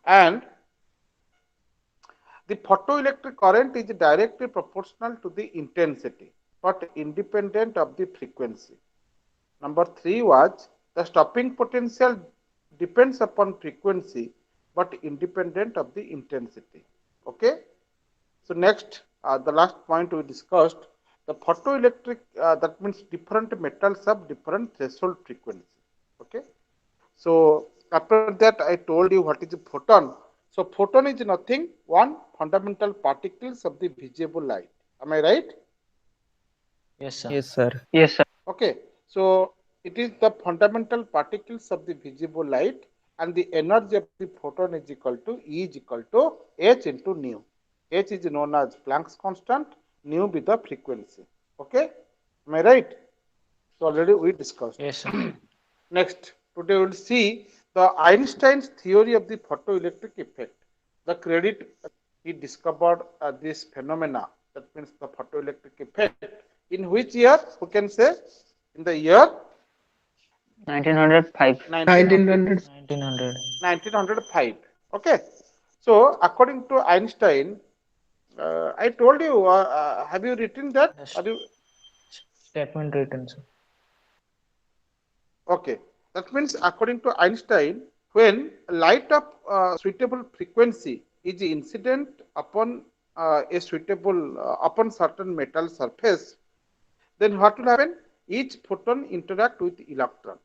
And the photoelectric current is directly proportional to the intensity but independent of the frequency. Number 3 was the stopping potential depends upon frequency but independent of the intensity. Okay. So next, the last point we discussed, the photoelectric, that means different metals have different threshold frequency. Okay. So after that, I told you what is a photon. So photon is nothing, one fundamental particles of the visible light. Am I right? Yes, sir. Yes, sir. Yes, sir. Okay. So it is the fundamental particles of the visible light, and the energy of the photon is equal to E is equal to h into nu. H is known as Planck's constant, nu be the frequency. Okay. Am I right? So already we discussed. Yes, sir. Next, today we will see the Einstein's theory of the photoelectric effect. The credit he discovered this phenomena, that means the photoelectric effect. In which year? Who can say? In the year 1905. 1900, 1900. 1905. Okay. So according to Einstein, I told you. Have you written that? The Are you statement written, sir. okay? That means according to Einstein, when light of suitable frequency is incident upon a suitable upon certain metal surface, then what will happen? Each photon interact with electron.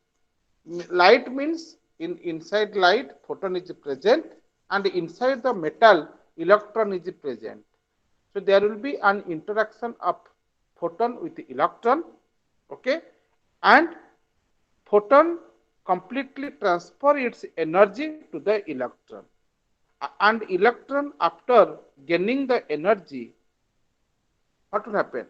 Light means inside light photon is present, and inside the metal electron is present. So there will be an interaction of photon with electron. Okay, and photon completely transfer its energy to the electron, and electron after gaining the energy, what will happen?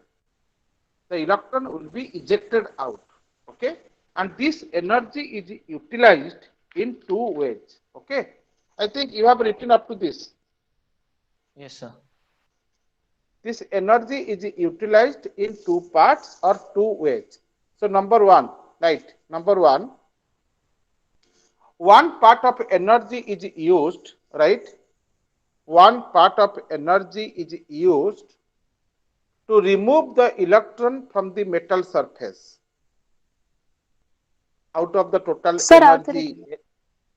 The electron will be ejected out. Okay, and this energy is utilized in two ways. Okay, I think you have written up to this. Yes, sir. This energy is utilized in two parts or two ways. So number one, right? Number one part of energy is used, right? One part of energy is used to remove the electron from the metal surface. Out of the total Sir, energy, authority.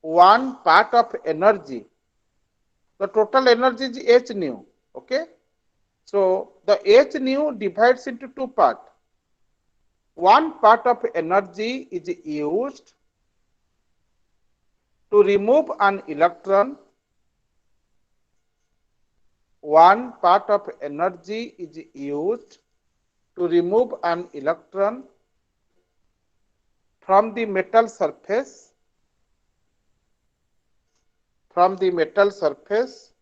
one part of energy, the total energy is h nu. Okay, so the h nu divides into two parts. One part of energy is used to remove an electron. One part of energy is used to remove an electron from the metal surface, from the metal surface,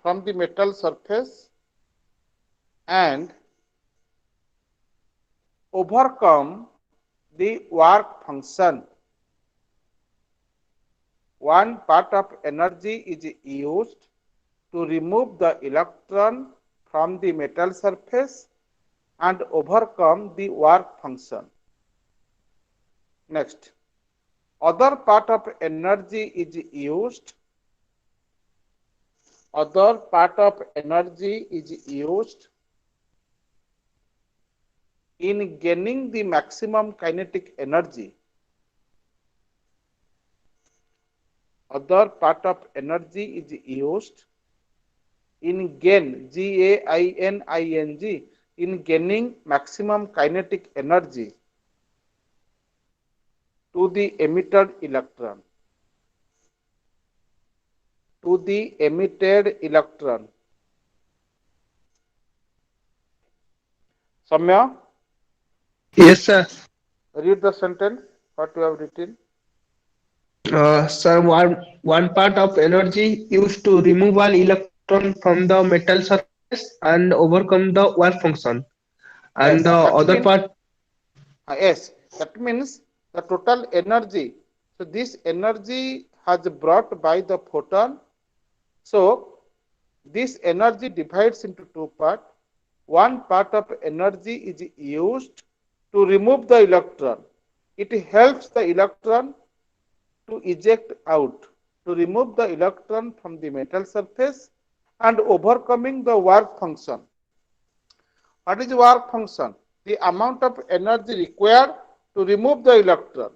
from the metal surface, and overcome the work function. One part of energy is used to remove the electron from the metal surface and overcome the work function. Next, other part of energy is used. Other part of energy is used in gaining the maximum kinetic energy. Other part of energy is used in gain, G-A-I-N-I-N-G, in gaining maximum kinetic energy to the emitted electron. To the emitted electron. Samya, Yes, sir. read the sentence, what you have written. Sir, one part of energy used to remove an electron from the metal surface and overcome the work function. And the Yes, that other means part, yes, that means the total energy. So this energy has brought by the photon. So this energy divides into two parts. One part of energy is used to remove the electron. it helps the electron to eject out, to remove the electron from the metal surface and overcoming the work function. What is work function? The amount of energy required to remove the electron.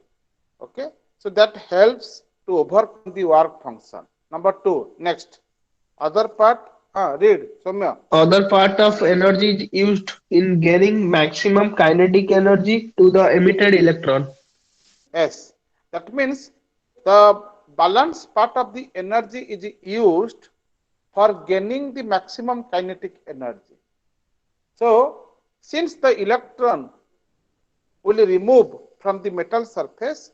Okay, so that helps to overcome the work function. Number 2, next, other part, read, Soumya. Other part of energy is used in gaining maximum kinetic energy to the emitted electron. Yes, that means the balance part of the energy is used for gaining the maximum kinetic energy. So, since the electron will remove from the metal surface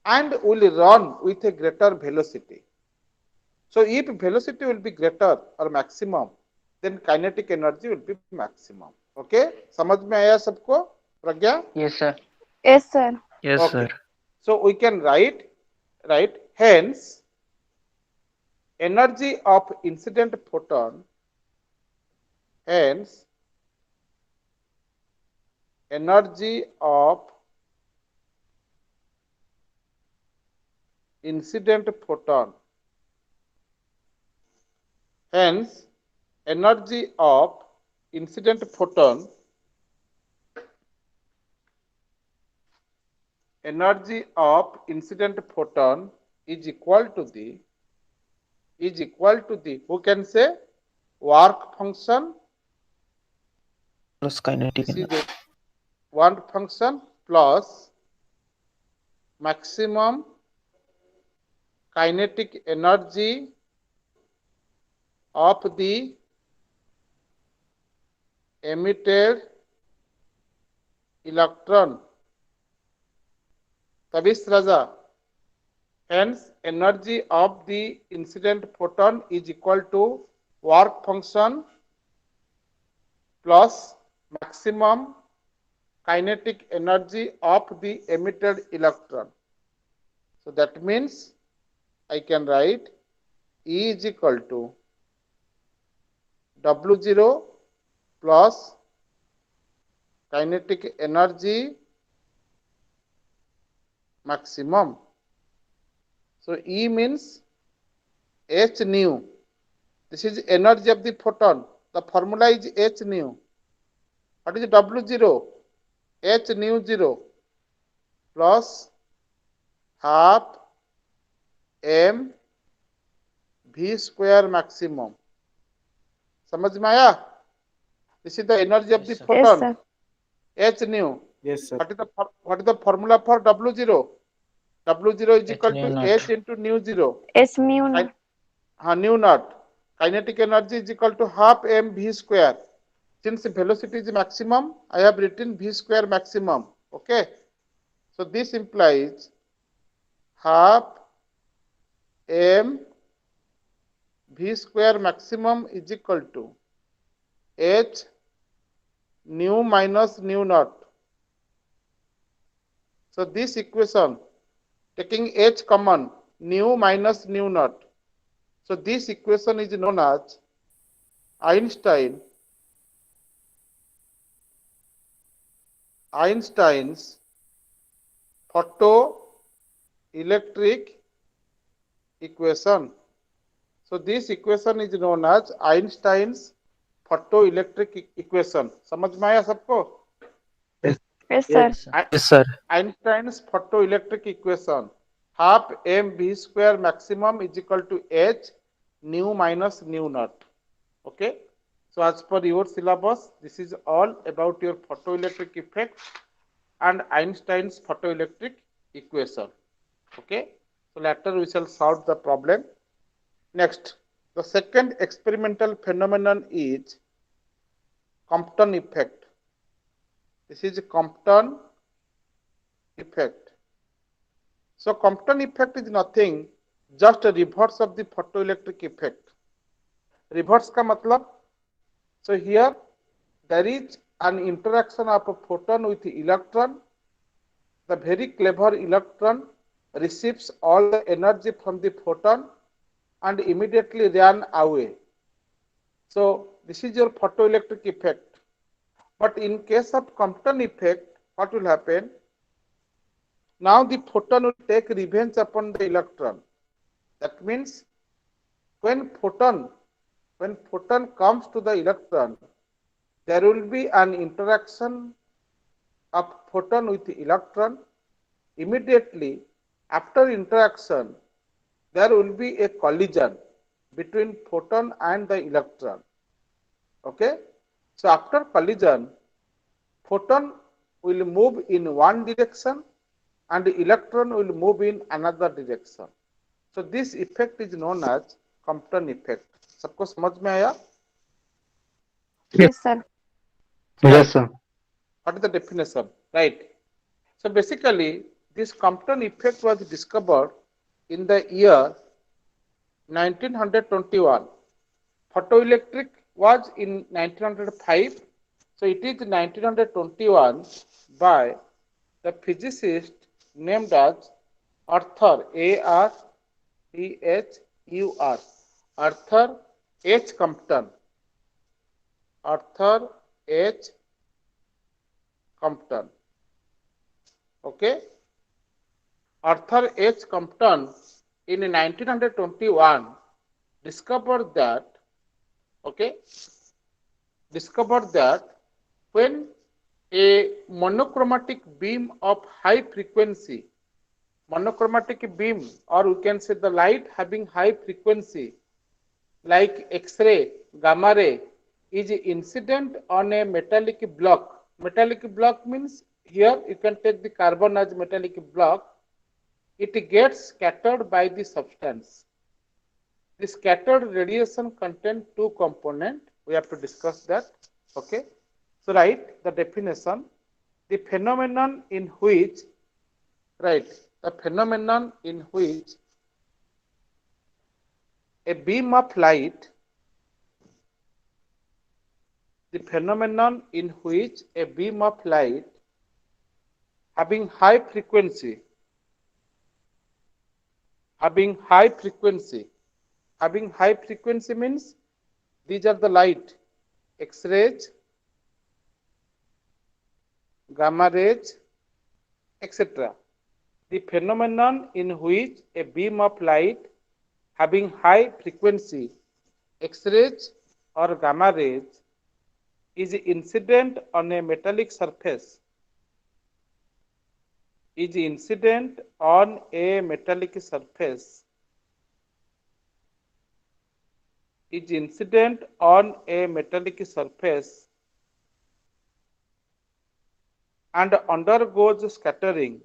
and will run with a greater velocity. So, if velocity will be greater or maximum, then kinetic energy will be maximum. Okay, समझ में आया सबको, प्रज्ञा? Yes, sir. Yes, sir. Yes, Okay, sir. so we can write hence energy of incident photon, hence energy of incident photon, hence energy of incident photon, energy of incident photon is equal to the who can say work function. Plus kinetic This is energy. work function plus maximum kinetic energy of the emitted electron. Tabish Raja. Hence, energy of the incident photon is equal to work function plus maximum kinetic energy of the emitted electron. So that means I can write E is equal to W0 plus kinetic energy maximum. So E means h nu. This is energy of the photon. The formula is h nu. What is W0? H nu 0 plus half m v square maximum. समझ में आया? This is the energy of the Yes, sir. Yes, photon. sir. H nu. Yes, sir. What is the formula for W0? W0 is H equal nu to naught. H into nu 0. S mu naught. Nu naught. Kinetic energy is equal to half m v square. Since velocity is maximum, I have written v square maximum. Okay. So this implies half m v square maximum is equal to h nu minus nu naught. So this equation, taking h common, nu minus nu naught. So this equation is known as Einstein's photoelectric equation. So this equation is known as Einstein's photoelectric equation. समझ में आया सबको? Yes. Yes, sir. Yes, sir. Yes, sir. Einstein's photoelectric equation, half m v square maximum is equal to h nu minus nu naught. Okay. So as per your syllabus, this is all about your photoelectric effect and Einstein's photoelectric equation. Okay. So later we shall solve the problem. Next, the second experimental phenomenon is Compton effect. This is Compton effect. So Compton effect is nothing, just a reverse of the photoelectric effect. Reverse का मतलब, so here there is an interaction of a photon with electron. The very clever electron receives all the energy from the photon and immediately ran away. So this is your photoelectric effect. But in case of Compton effect, what will happen? Now the photon will take revenge upon the electron. That means when photon comes to the electron, there will be an interaction of photon with the electron. Immediately after interaction, there will be a collision between photon and the electron. Okay. So after collision, photon will move in one direction and the electron will move in another direction. So this effect is known as Compton effect. सबको समझ में आया? Yes. Yes, sir. Right. Yes, sir. What is the definition? Right. So basically, this Compton effect was discovered in the year 1921. Photoelectric was in 1905. So it is 1921 by the physicist named as Arthur Arthur Arthur H. Compton. Arthur H. Compton. Okay. Arthur H. Compton in 1921 discovered that when a monochromatic beam of high frequency, monochromatic beam, or we can say the light having high frequency like X-ray, gamma ray, is incident on a metallic block. Metallic block means here you can take the carbon as metallic block. It gets scattered by the substance. The scattered radiation contains two components. We have to discuss that. Okay. So write the definition. The phenomenon in which, the phenomenon in which a beam of light, the phenomenon in which a beam of light having high frequency means these are the light, X-rays, gamma rays, etc. The phenomenon in which a beam of light having high frequency, X-rays or gamma rays, is incident on a metallic surface, is incident on a metallic surface, is incident on a metallic surface and undergoes scattering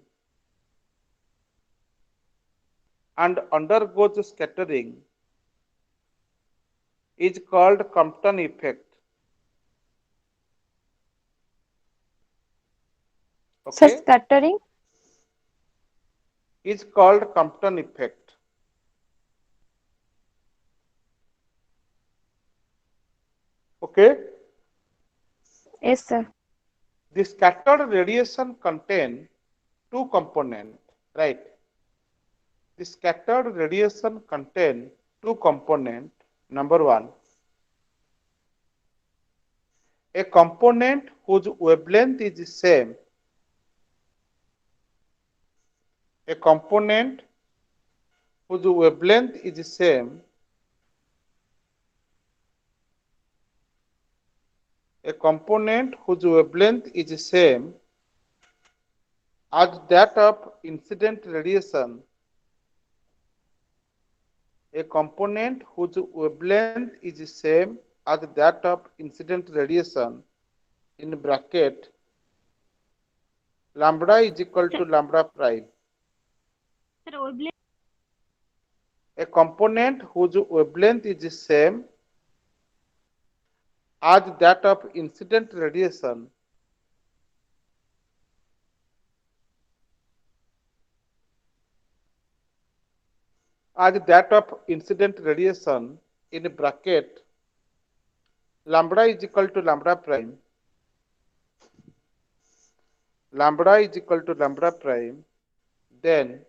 is called Compton effect. Sir, Okay, scattering. is called Compton effect. Okay, Yes, sir. the scattered radiation contain two components, right? The scattered radiation contain two components. Number one, a component whose wavelength is same, a component whose wavelength is same, a component whose wavelength is same as that of incident radiation, a component whose wavelength is same as that of incident radiation, in bracket lambda is equal to lambda prime. A component whose wavelength is same as that of incident radiation, in bracket lambda is equal to lambda prime, then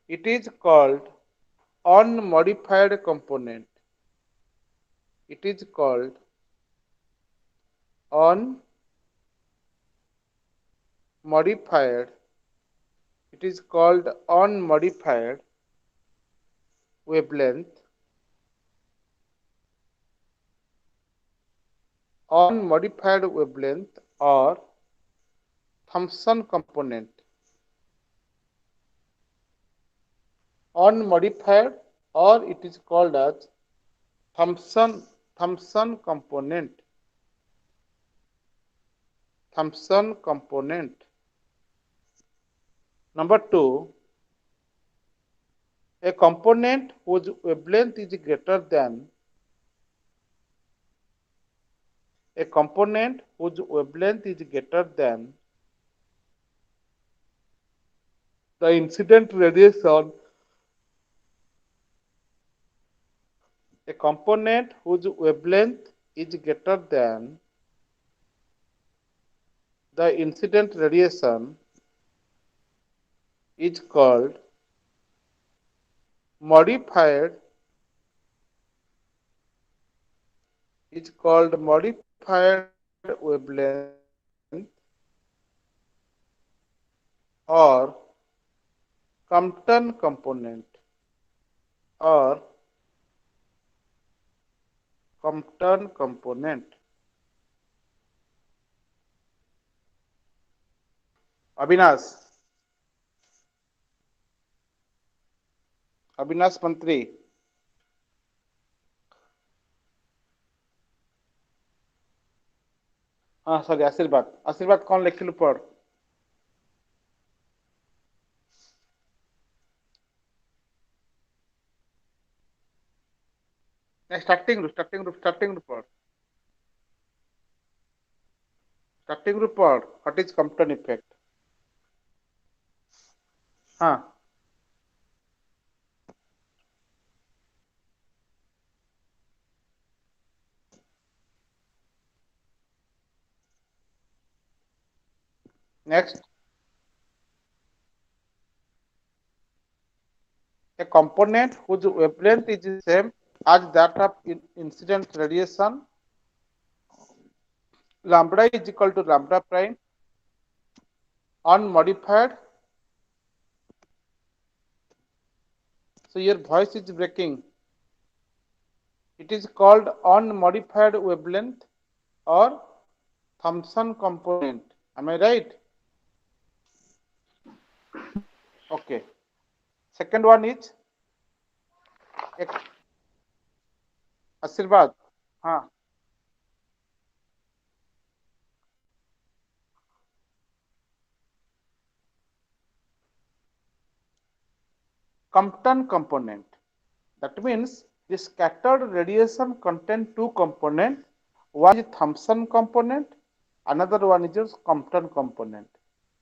it is called unmodified component. It is called unmodified modified, it is called unmodified wavelength, unmodified wavelength or Thomson component. Unmodified, or it is called as Thomson component. Thomson component. Number 2, a component whose wavelength is greater than a component whose wavelength is greater than the incident radiation, a component whose wavelength is greater than the incident radiation is called modified wavelength or Compton component or Compton component. Avinash Mantri. हाँ sorry आशीर्वाद कौन लिखिलु पढ़ starting ରୁ ପଢ what is Compton effect हाँ next a component whose wavelength is the same as that of incident radiation, lambda is equal to lambda prime, unmodified. So your voice is breaking. It is called unmodified wavelength or Thomson component. Am I right? Okay. Second one is Ashirvad. हाँ Compton component. That means the scattered radiation contain two components. One is Thomson component, another one is Compton component.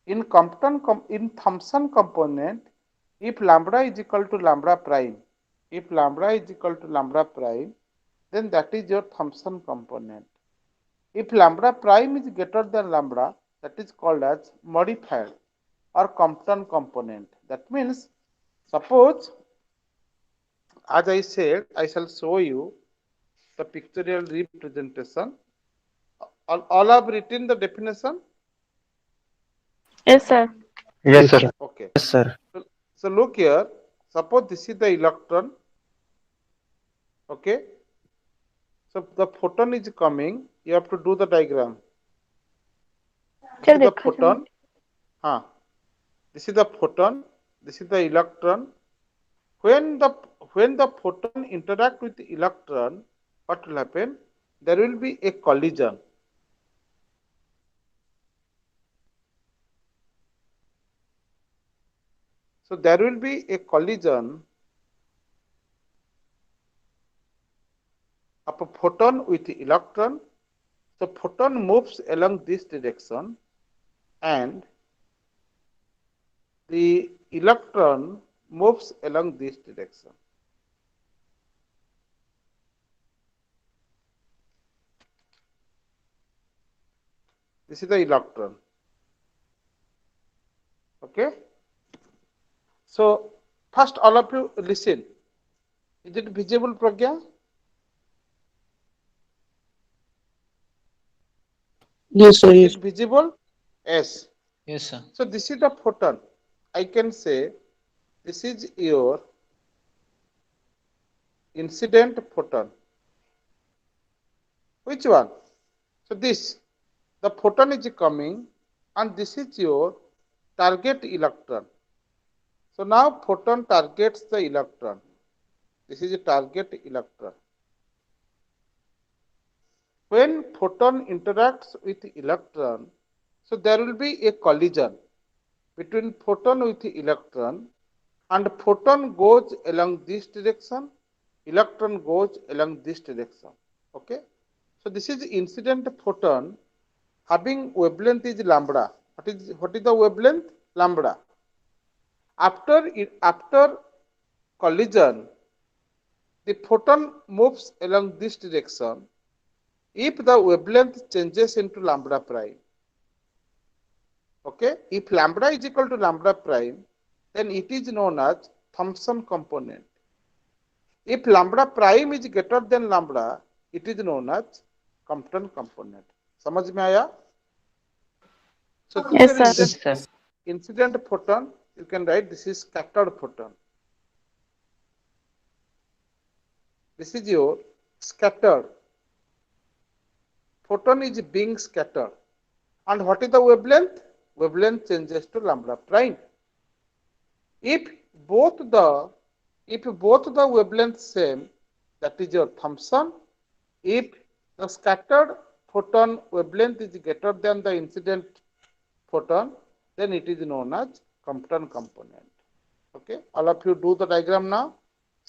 In Thomson component, if lambda is equal to lambda prime, then that is your Thomson component. If lambda prime is greater than lambda, that is called as modified or Compton component. That means, suppose, as I said, I shall show you the pictorial representation. All have written the definition? Yes, sir. Yes, sir. Okay. Yes, sir. So look here. Suppose this is the electron. Okay. So the photon is coming. You have to do the diagram. This is the photon. This is the photon. This is the electron. When the photon interact with the electron, what will happen? There will be a collision. So there will be a collision of a photon with the electron. So photon moves along this direction and the electron moves along this direction. This is the electron. Okay. So first all of you listen. Is it visible, Pragya? Yes, sir. Is Yes. it visible? Yes. Yes, sir. So this is the photon. I can say this is your incident photon. Which one? So this, the photon is coming and this is your target electron. So now photon targets the electron. This is a target electron. When photon interacts with electron, so there will be a collision between photon with electron, and photon goes along this direction, electron goes along this direction. Okay. So this is incident photon having wavelength is lambda. What is the wavelength? Lambda. After collision, the photon moves along this direction if the wavelength changes into lambda prime. Okay, if lambda is equal to lambda prime, then it is known as Thomson component. If lambda prime is greater than lambda, it is known as Compton component. समझ में आया? So this Yes, is sir. Yes, sir. incident photon. You can write this is scattered photon. This is your scattered. Photon is being scattered. And what is the wavelength? Wavelength changes to lambda prime. If both the wavelengths same, that is your Thomson. If the scattered photon wavelength is greater than the incident photon, then it is known as Compton component. Okay, all of you do the diagram now.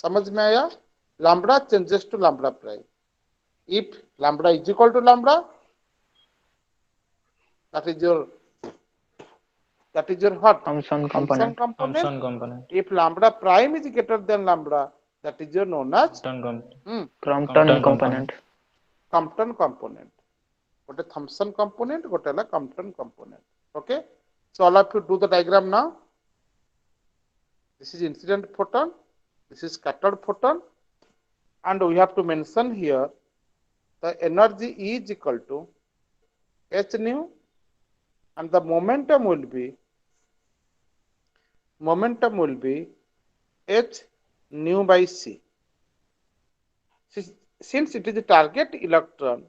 समझ में आया? Lambda changes to lambda prime. If lambda is equal to lambda, that is your what? Thomson Thomson component. component. Thomson component. If lambda prime is greater than lambda, that is your known as Compton component. Compton Compton component. Compton component. What a Thomson component, what a Compton component. Okay. So all of you do the diagram now. This is incident photon. This is scattered photon. And we have to mention here the energy is equal to h nu, and the momentum will be h nu by c. Since it is a target electron,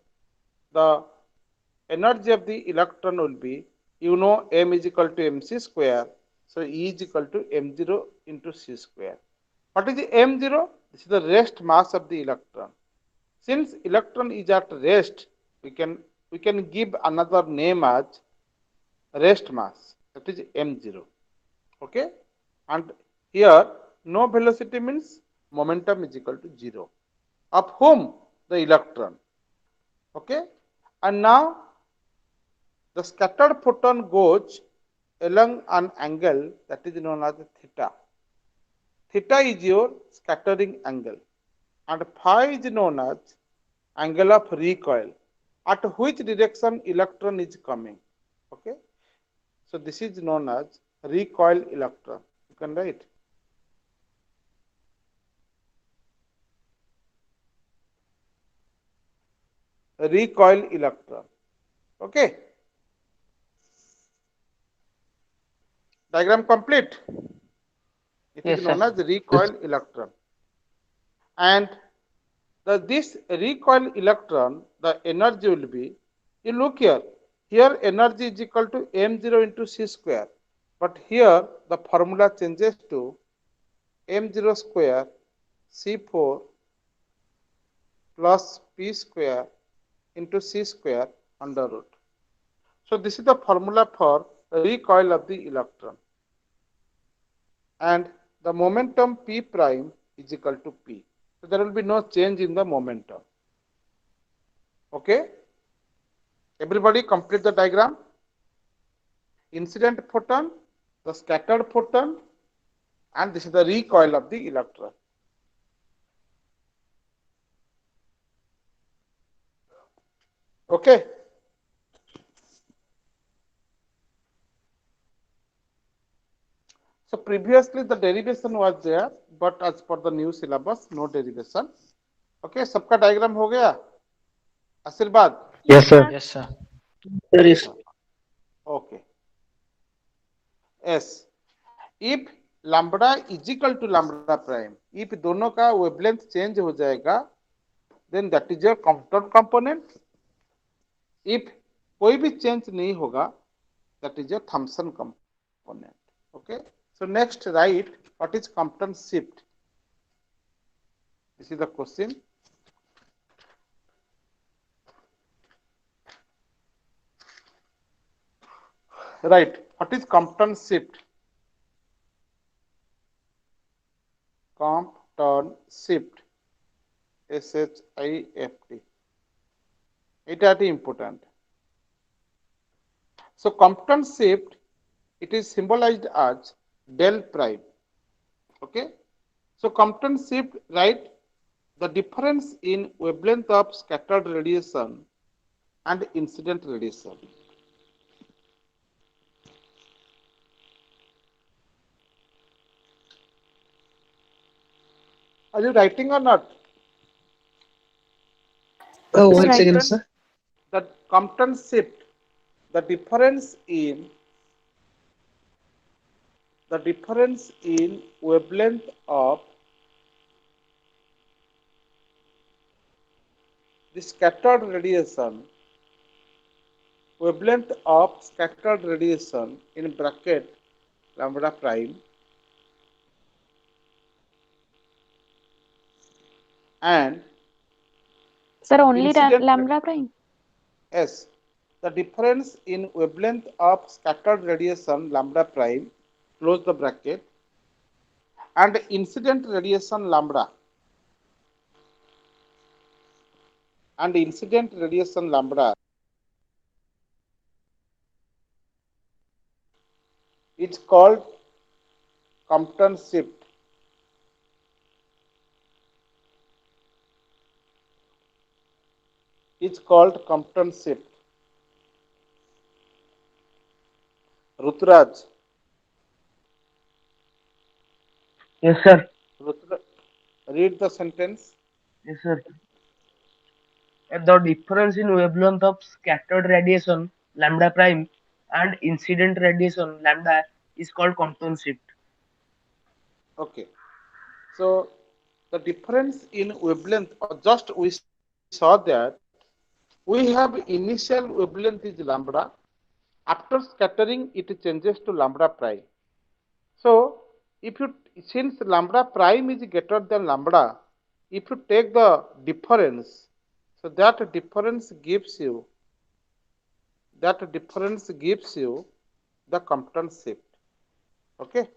the energy of the electron will be, m is equal to mc square. So E is equal to m0 into c square. What is the m0? This is the rest mass of the electron. Since electron is at rest, we can give another name as rest mass. That is m0. Okay, and here no velocity means momentum is equal to 0. Of whom? The electron. Okay, and now the scattered photon goes along an angle that is known as theta. Theta is your scattering angle, and phi is known as angle of recoil, at which direction electron is coming. Okay, so this is known as recoil electron. You can write. Recoil electron. Okay. Diagram complete. It is Yes, known sir. as recoil electron. And this recoil electron, the energy will be, you look here, energy is equal to m0 into c square. But here the formula changes to m0 square c4 plus p square into c square under root. So this is the formula for recoil of the electron. And the momentum p prime is equal to p. So there will be no change in the momentum. Okay. Everybody complete the diagram. Incident photon, the scattered photon, and this is the recoil of the electron. Okay. So previously the derivation was there, but as per the new syllabus, no derivation. Okay, सबका diagram हो गया? आशीर्वाद? Yes, sir. Yes, sir. There is. Okay. S. If lambda is equal to lambda prime, if दोनों का wavelength change हो जाएगा, then that is your Compton component. If कोई भी change नहीं होगा, that is your Thomson component. Okay. So next write what is Compton shift. This is the question. Right. What is Compton shift? Compton shift. SHIFT. It is important. So Compton shift, it is symbolized as del prime. Okay. So Compton shift, right? The difference in wavelength of scattered radiation and incident radiation. Are you writing or not? Oh, Sir, one right. second, sir. The Compton shift, the difference in wavelength of the scattered radiation, wavelength of scattered radiation in bracket lambda prime and Sir, only incident lambda prime. S. The difference in wavelength of scattered radiation lambda prime, close the bracket, and incident radiation lambda is called Compton shift. It's called Compton shift. Ruturaj, Yes, sir. read the sentence. Yes, sir. The difference in wavelength of scattered radiation lambda prime and incident radiation lambda is called Compton shift. Okay. So the difference in wavelength, or just we saw that we have initial wavelength is lambda. After scattering, it changes to lambda prime. So if you, since lambda prime is greater than lambda, if you take the difference, so that difference gives you the Compton shift. Okay.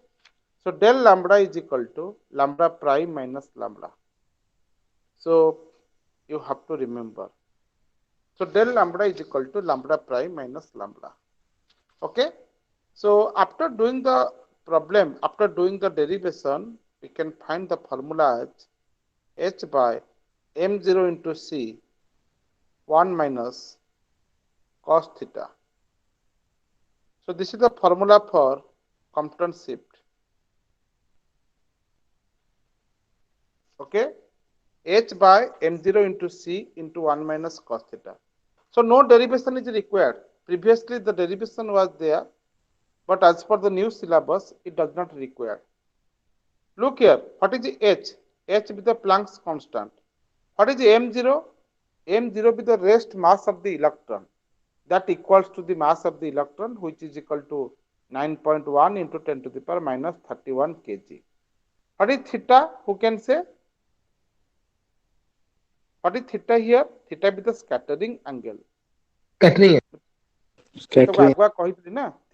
So del lambda is equal to lambda prime minus lambda. So you have to remember. So del lambda is equal to lambda prime minus lambda. Okay. So after doing the problem, after doing the derivation, we can find the formula as h by m0 into c 1 minus cos theta. So this is the formula for Compton shift. Okay. H by m0 into c into 1 minus cos theta. So no derivation is required. Previously the derivation was there, but as per the new syllabus, it does not require. Look here, what is H? H is the Planck's constant. What is M0? M0 is the rest mass of the electron. That equals to the mass of the electron, which is equal to 9.1 into 10 to the power minus 31 kg. What is theta? Who can say? What is theta here? Theta is the scattering angle. Scattering. Scattering.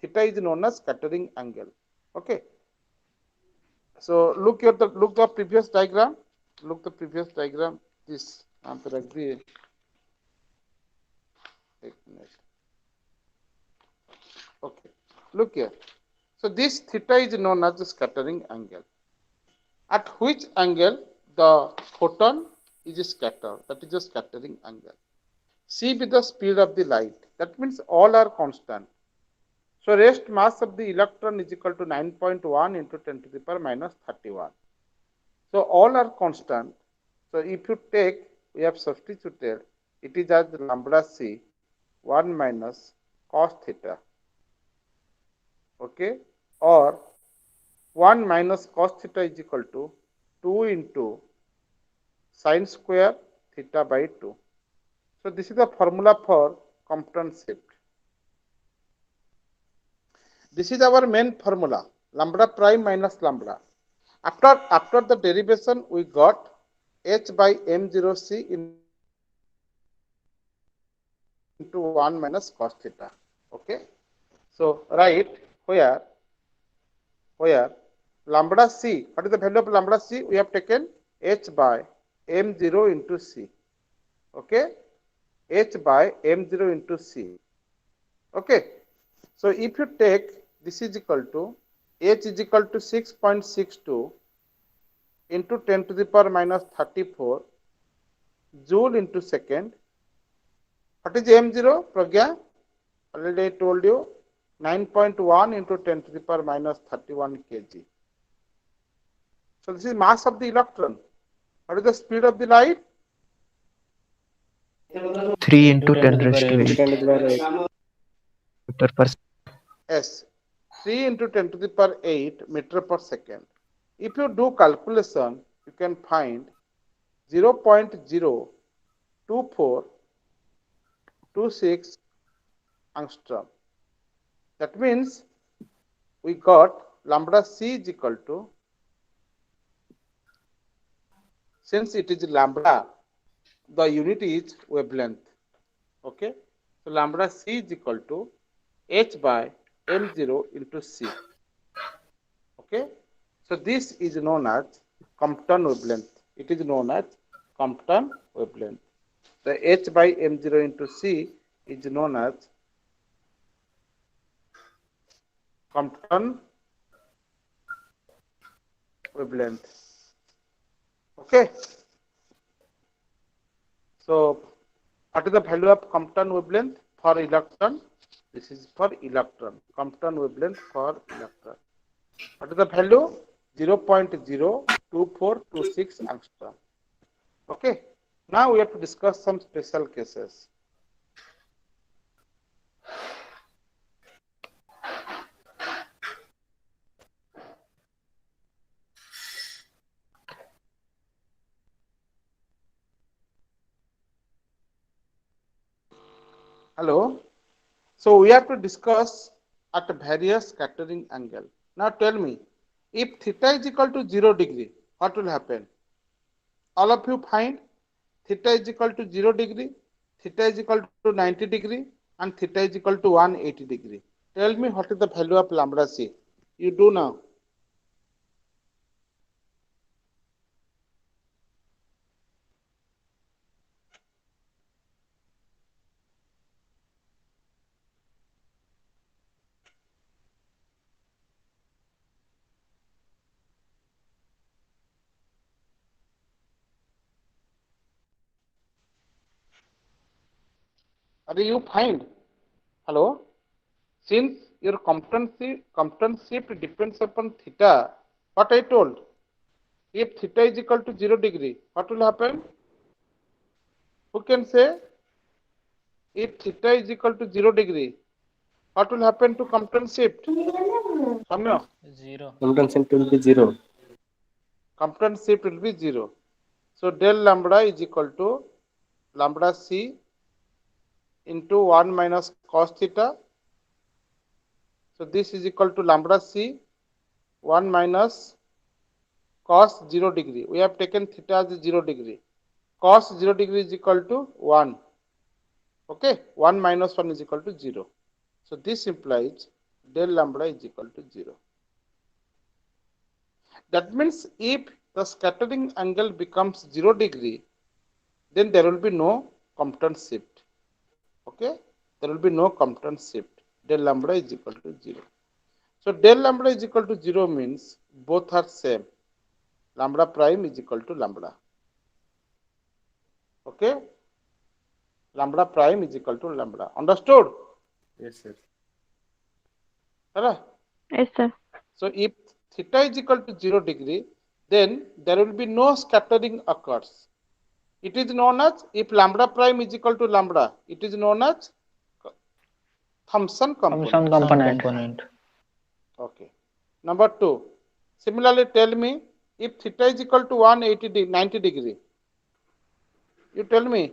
Theta is known as scattering angle. Okay. So look at the previous diagram. Look the previous diagram. This okay. Look here. So this theta is known as the scattering angle. At which angle the photon is scattered? That is the scattering angle. C with the speed of the light. That means all are constant. So rest mass of the electron is equal to 9.1 into 10 to the power minus 31. So all are constant. So if you take, we have substituted, it is as lambda c 1 minus cos theta. Okay. or 1 minus cos theta is equal to 2 into sin square theta by 2. So this is the formula for Compton shift. This is our main formula, lambda prime minus lambda. After the derivation, we got h by m0 c into 1 minus cos theta. Okay. So write where lambda c, what is the value of lambda c? We have taken h by m0 into c. Okay. H by m0 into c. Okay. So if you take this is equal to h is equal to 6.62 into 10 to the power minus 34 joule into second. What is m0? Pragya, already I told you 9.1 into 10 to the power minus 31 kg. So this is mass of the electron. What is the speed of the light? 3 into 10 raised to 8 meter per S. 3 into 10 to the power 8 meter per second. If you do calculation, you can find 0.02426 angstrom. That means we got lambda c is equal to, since it is lambda, the unit is wavelength. Okay. So lambda c is equal to h by m0 into c. Okay. So this is known as Compton wavelength. It is known as Compton wavelength. The h by m0 into c is known as Compton wavelength. Okay. So what is the value of Compton wavelength for electron? This is for electron. Compton wavelength for electron. What is the value? 0.02426 angstrom. Okay. Now we have to discuss some special cases. Hello. So we have to discuss at various scattering angle. Now tell me, if theta is equal to 0 degree, what will happen? All of you find theta is equal to 0 degree, theta is equal to 90 degree, and theta is equal to 180 degree. Tell me what is the value of lambda c. You do now. Are you find? Hello? Since your Compton shift depends upon theta, what I told, if theta is equal to 0 degree, what will happen? Who can say? If theta is equal to 0 degree, what will happen to Compton shift? Samya? 0. Compton shift will be 0. Compton shift will be 0. So del lambda is equal to lambda c into 1 minus cos theta. So this is equal to lambda c 1 minus cos 0 degree. We have taken theta as 0 degree. Cos 0 degree is equal to 1. Okay, 1 minus 1 is equal to 0. So this implies del lambda is equal to 0. That means if the scattering angle becomes 0 degree, then there will be no Compton shift. Okay, there will be no Compton shift. Del lambda is equal to 0. So del lambda is equal to 0 means both are same. Lambda prime is equal to lambda. Okay, lambda prime is equal to lambda. Understood? Yes, sir. Yes, sir. So if theta is equal to 0 degree, then there will be no scattering occurs. It is known as, if lambda prime is equal to lambda, it is known as Thomson component. Thomson component. Okay. Number 2. Similarly, tell me if theta is equal to 90 degree. You tell me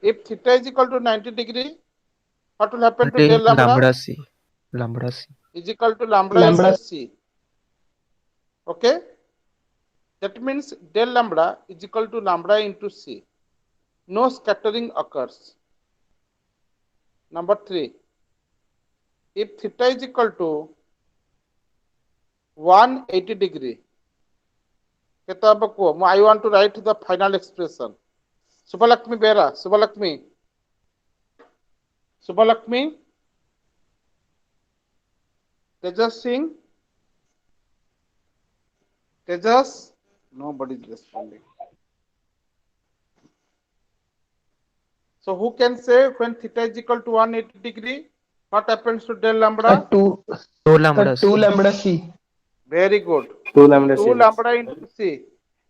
if theta is equal to 90 degree, what will happen to del lambda? Lambda c. Is equal to lambda Lambda. into c. Okay? That means del lambda is equal to lambda into c. No scattering occurs. Number 3. If theta is equal to 180 degree, I want to write the final expression. Subhalakshmi Bera, Subhalakshmi, Tejas Singh, Tejas, nobody is responding. So who can say when theta is equal to 180 degree, what happens to del lambda? 2 lambda c. lambda c. Very good. 2 lambda 2 c. lambda into c,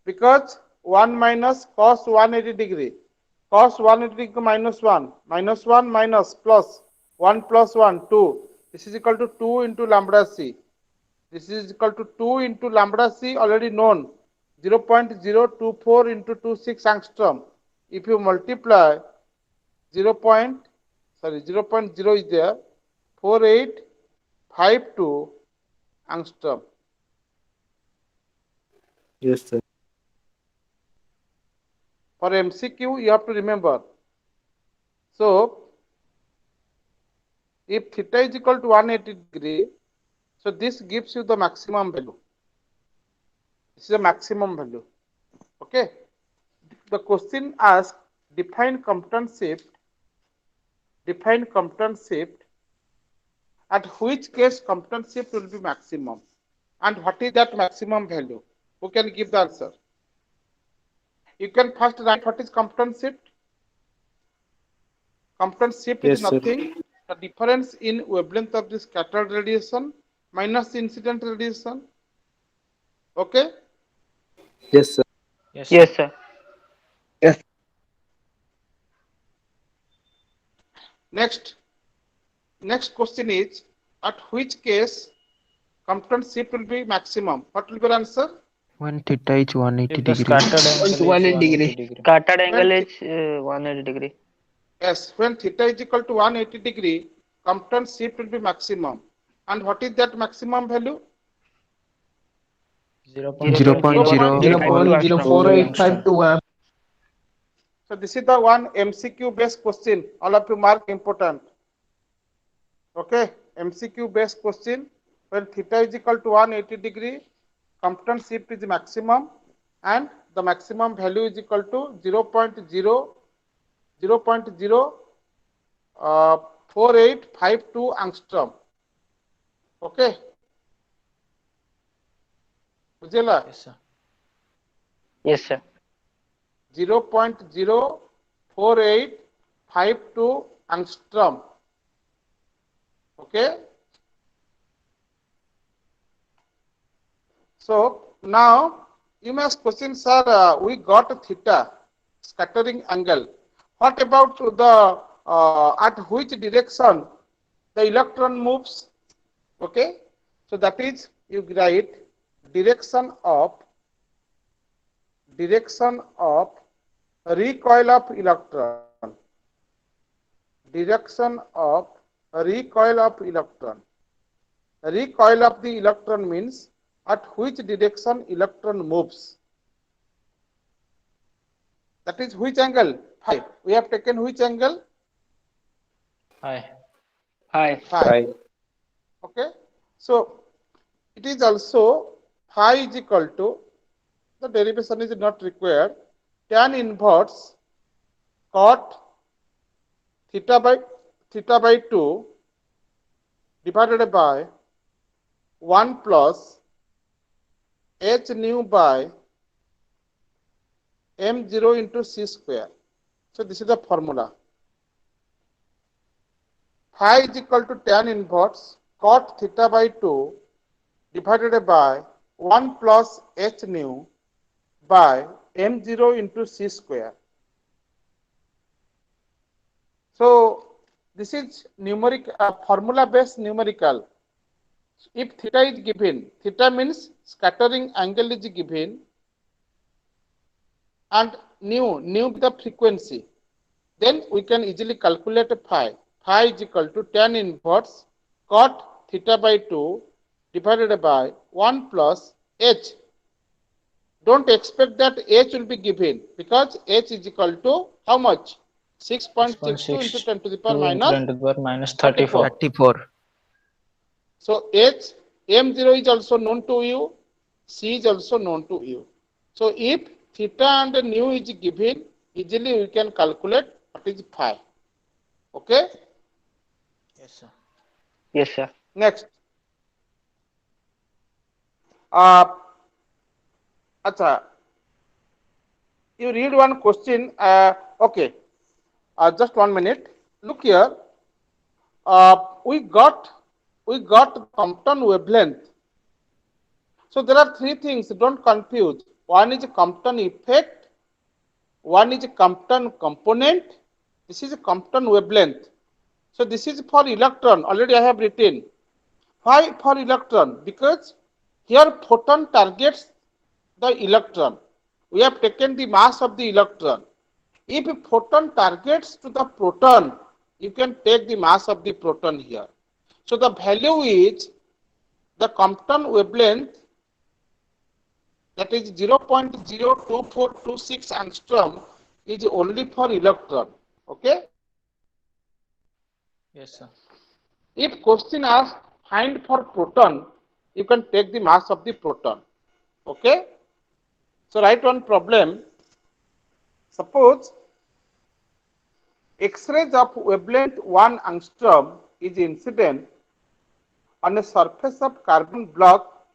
because 1 minus cos 180 degree. Cos 180 degree minus 1 minus plus 1 plus 1 2. This is equal to 2 into lambda c. This is equal to 2 into lambda c, already known, 0.024 into 26 angstrom. If you multiply 0.0 is there, 4852 angstrom. Yes, sir. For MCQ, you have to remember. So, if theta is equal to 180 degree, so this gives you the maximum value. This is a maximum value. Okay. The question asks, define Compton shift. Define Compton shift. At which case Compton shift will be maximum? And what is that maximum value? Who can give the answer? You can first write what is Compton shift. Compton shift Yes, is nothing. The difference in wavelength of the scattered radiation minus the incident radiation. Okay? Yes, sir. Yes, sir. Next question is, at which case Compton shift will be maximum? What will be your answer? When theta is 180 If the degree. scattered angle is 180 degree. Scattered angle is 180 degree. Yes, when theta is equal to 180 degree, Compton shift will be maximum. And what is that maximum value? 0.048521. So this is the one MCQ based question. All of you mark important. Okay, MCQ based question. When theta is equal to 180 degree, Compton shift is maximum, and the maximum value is equal to 0.4852 angstrom. Okay. Ujela? Yes, sir. Yes, sir. 0.04852 angstrom. Okay. So now you may ask question, sir, we got a theta scattering angle. What about the at which direction the electron moves? Okay. So that is, you write direction of recoil of electron. Direction of recoil of electron. Recoil of the electron means at which direction electron moves. That is which angle? Phi. We have taken which angle? Phi. Phi. Okay. So it is also phi is equal to, the derivation is not required, tan inverse cot theta by 2 divided by 1 plus h nu by m0 into c square. So this is the formula. Phi is equal to tan inverse cot theta by 2 divided by 1 plus h nu by m0 into c square. So this is numeric formula based numerical. If theta is given, theta means scattering angle is given, and nu the frequency, then we can easily calculate phi. Phi is equal to tan inverse cot theta by 2 divided by 1 plus h. Don't expect that h will be given because h is equal to how much? 6.62 into 10 to the power 6.62 into 10 minus to the power minus 34. 34. 34. So h m0 is also known to you, c is also known to you. So if theta and nu is given, easily we can calculate what is phi. Okay. Yes, sir. Yes, sir. Next. Acha, you read one question. Okay. Just 1 minute. Look here. We got Compton wavelength. So there are three things. Don't confuse. One is Compton effect. One is Compton component. This is Compton wavelength. So this is for electron. Already I have written. Why for electron? Because here photon targets the electron. We have taken the mass of the electron. If a photon targets to the proton, you can take the mass of the proton here. So the value is the Compton wavelength, that is 0.02426 angstrom, is only for electron. Okay. Yes, sir. If question asks find for proton, you can take the mass of the proton. Okay. So write one problem. Suppose X-rays of wavelength 1 angstrom is incident on a surface of carbon block.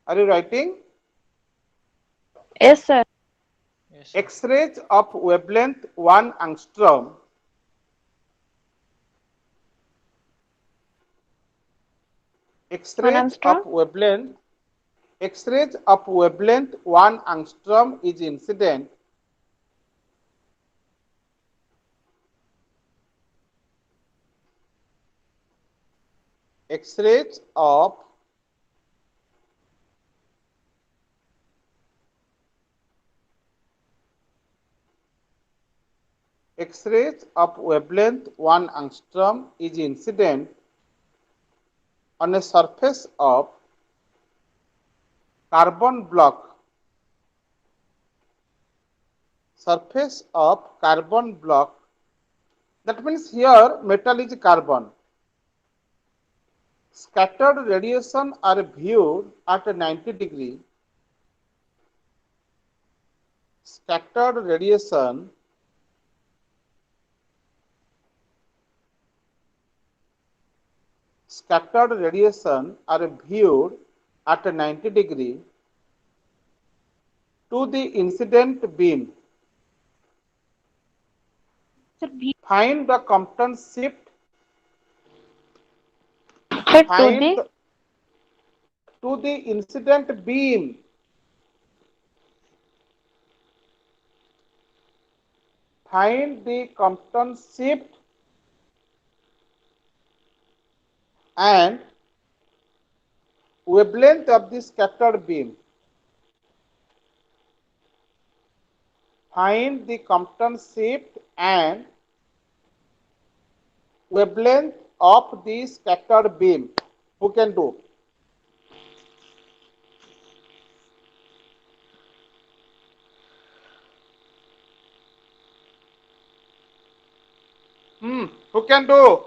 Are you writing? Yes, sir. Yes, sir. X-rays of wavelength 1 angstrom One X-rays Armstrong. of wavelength 1 angstrom is incident X-rays of wavelength 1 angstrom is incident on a surface of carbon block. That means here metal is carbon. Scattered radiation are viewed at 90 degree. Scattered radiation are viewed at 90 degree to the incident beam. Sir, Find the Compton shift. sir, Find to the incident beam. Find the Compton shift and wavelength of the scattered beam. Find the Compton shift and wavelength of the scattered beam. Who can do? Who can do?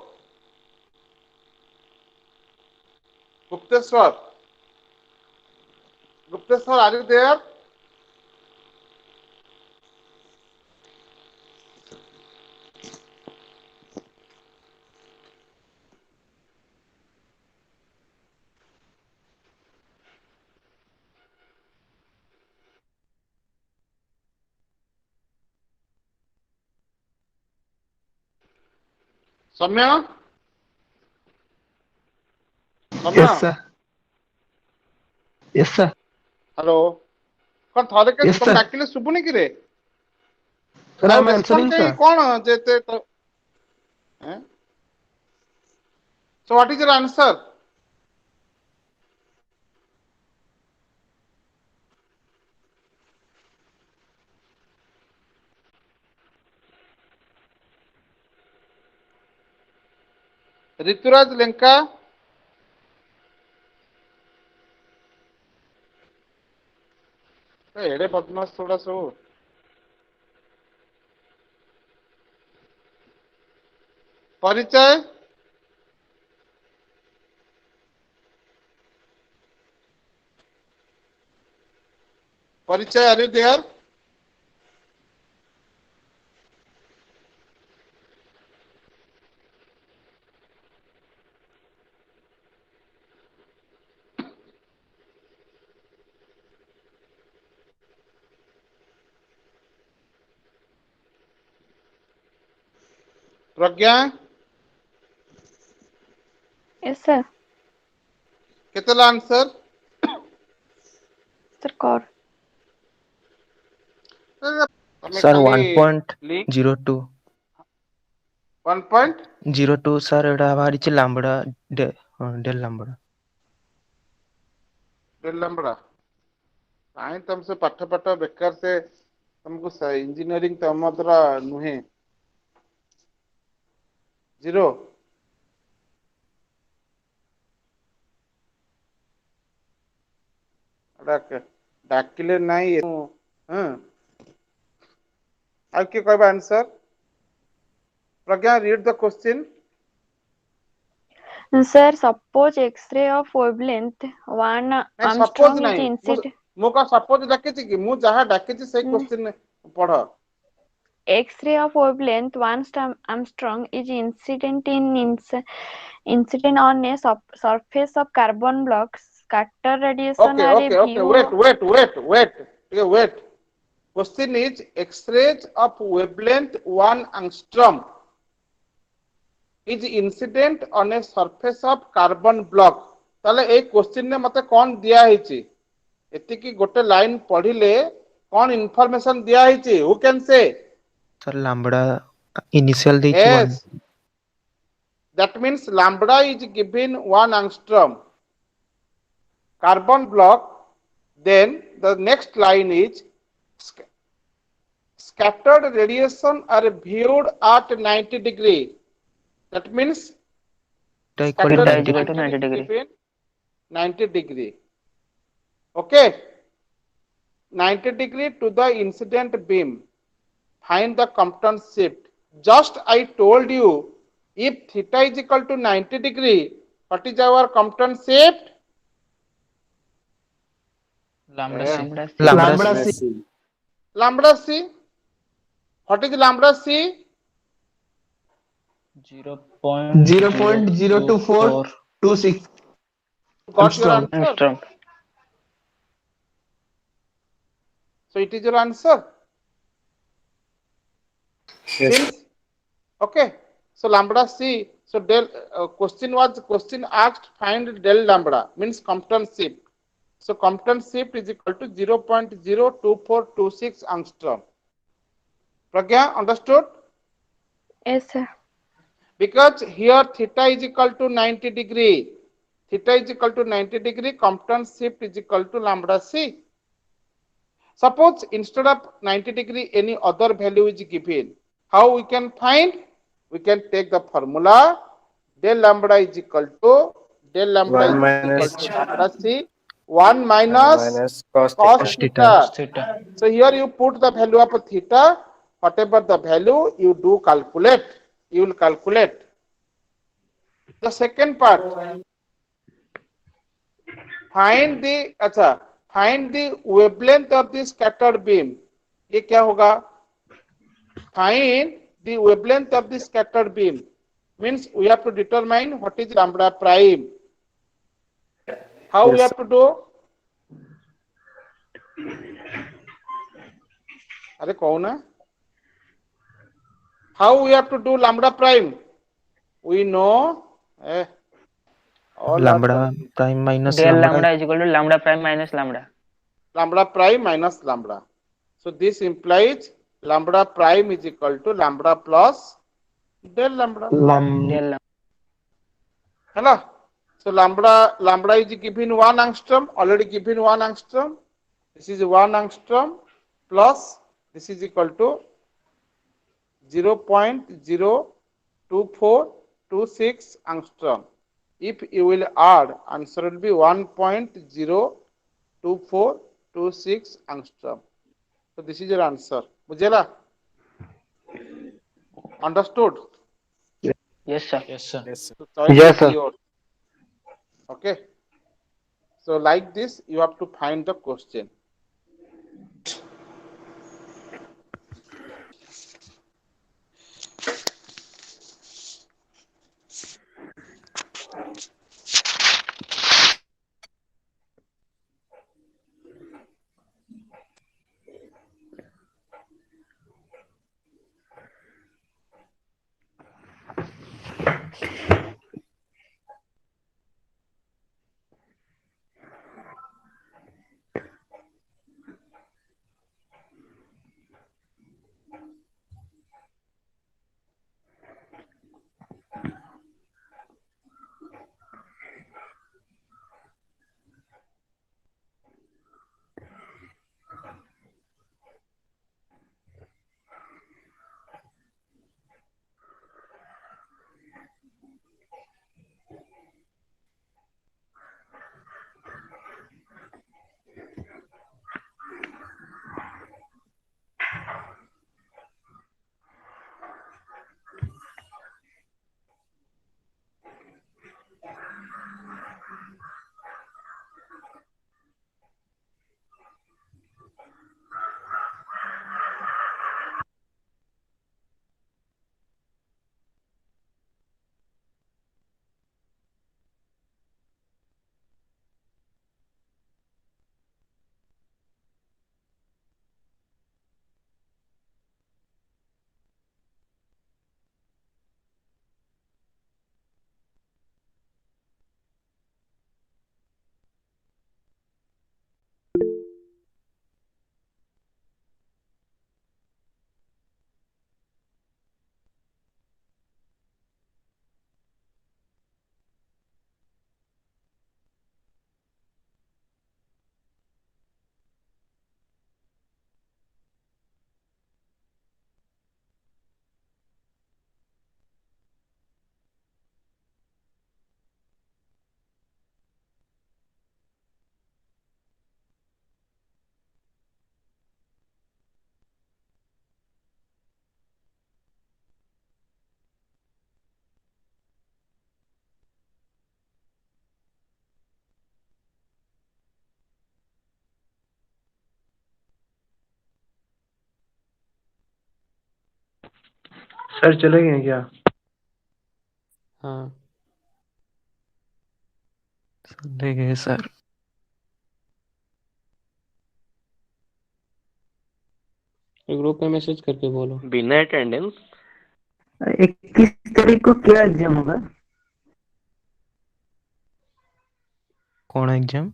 Gupteswar. Gupteswar, are you there? Samya? Yes, Samya? sir. Yes, sir. Hello? କଣ ଥରେ Yes, ତମେ sir. ଡାକିଲେ ଶୁଭୁନି କିରେ? Sir, ଆଉ I'm response answering, କାହିଁ sir. କଣ ଯେତେ So what is your answer? Rituraj Lenka. एड़े बदमाश थोड़ा सो परिचय परिचय are you there Pragya Yes, sir. केतला answer Sir, core. Sir, 1.02. 1.02 sir ଏଟା ବାହାରିଛି lambda del lambda. Del lambda काहे तुमसे पाठ बेकार से तुमको इंजीनियरिंग तम द्वारा नुहे 0 डाकिले नहीं हाँ अब के कहबा answer Pragya read the question Sir, suppose X-ray of wavelength 1 नहीं सपोज Armstrong is नहीं incident. मु का सपोज डाकिछि कि मु जहां डाकिछि से क्वेश्चन पढ़ X-ray of wavelength 1 Armstrong is incident on a surface of carbon blocks. Scatter radiation okay are okay a okay view. wait question is x-rays of wavelength 1 angstrom is incident on a surface of carbon block ताले ए question ने मते कोन दिया हिची एति की गोटे line पढिले कोन information दिया हिची who can say sir lambda initial ଦେଇଛି 1 yes that means lambda is given 1 angstrom carbon block then the next line is scattered radiation are viewed at 90 degree that means equal to scattered 90 90 degree. given 90 degree okay 90 degree to the incident beam find the Compton shift just I told you if theta is equal to 90 degree what is our Compton shift Lambda C. Lambda C. lambda c what is lambda c 0.02426 got your Armstrong. answer Armstrong. so it is your answer Yes. since okay so lambda c so del question asked find del lambda means Compton shift so Compton shift is equal to 0.02426 angstrom pragya understood Yes, sir. because here theta is equal to 90 degree theta is equal to 90 degree Compton shift is equal to lambda c suppose instead of 90 degree any other value is given how we can find we can take the formula del lambda is equal to del lambda 1 is minus equal to lambda c 1 minus cos cos theta. theta so here you put the value of theta whatever the value you do calculate you will calculate the second part find the अच्छा find the wavelength of the scattered beam ये क्या होगा find the wavelength of the scattered beam means we have to determine what is lambda prime how we Yes. have to do अरे कहो ना how we have to do lambda prime we know all lambda are prime minus Del lambda lambda is equal to lambda prime minus lambda. lambda prime minus lambda. So this implies lambda prime is equal to lambda plus del lambda. Del lambda. Hello. So lambda is given 1 angstrom, already given 1 angstrom. This is 1 angstrom plus this is equal to 0.02426 angstrom. If you will add, answer will be 1.02426 angstrom. So this is your answer. Bujela? Understood? Yes, sir. Yes, sir. So choice Yes, is sir. yours. Okay. So like this, you have to find the question. Sir चले गए क्या? हाँ चले गए sir. Group पे message करके बोलो. बिना अटेंडेंस 21 तारीख को क्या एग्जाम होगा? कौन एग्जाम?